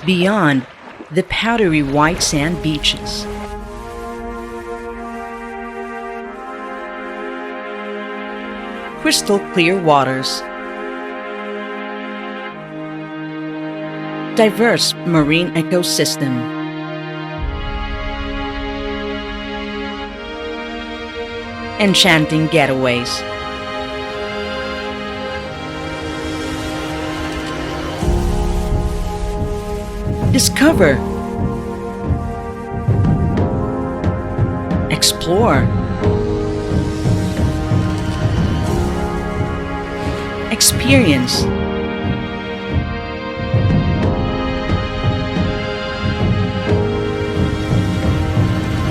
Beyond, the powdery white sand beaches. Crystal clear waters. Diverse marine ecosystem. Enchanting getaways. Discover. Explore. Experience.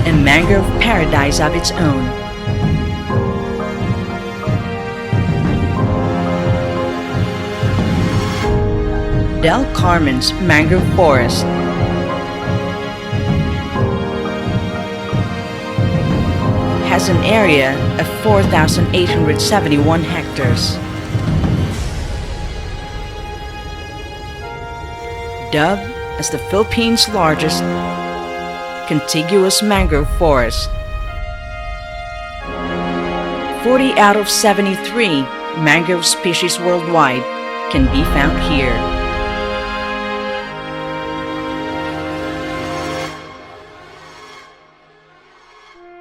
A mangrove paradise of its own. Del Carmen's mangrove forest. Has an area of 4,871 hectares. Dubbed as the Philippines' largest contiguous mangrove forest. 40 out of 73 mangrove species worldwide can be found here.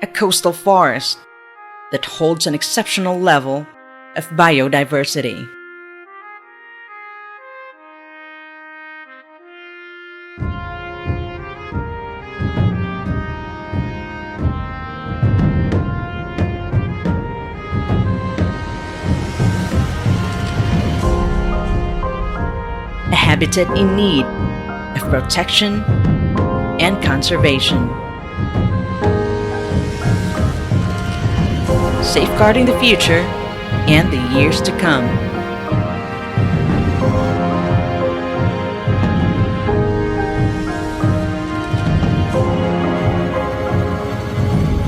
A coastal forest that holds an exceptional level of biodiversity. A habitat in need of protection and conservation. Safeguarding the future and the years to come.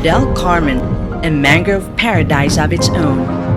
Del Carmen, a mangrove paradise of its own.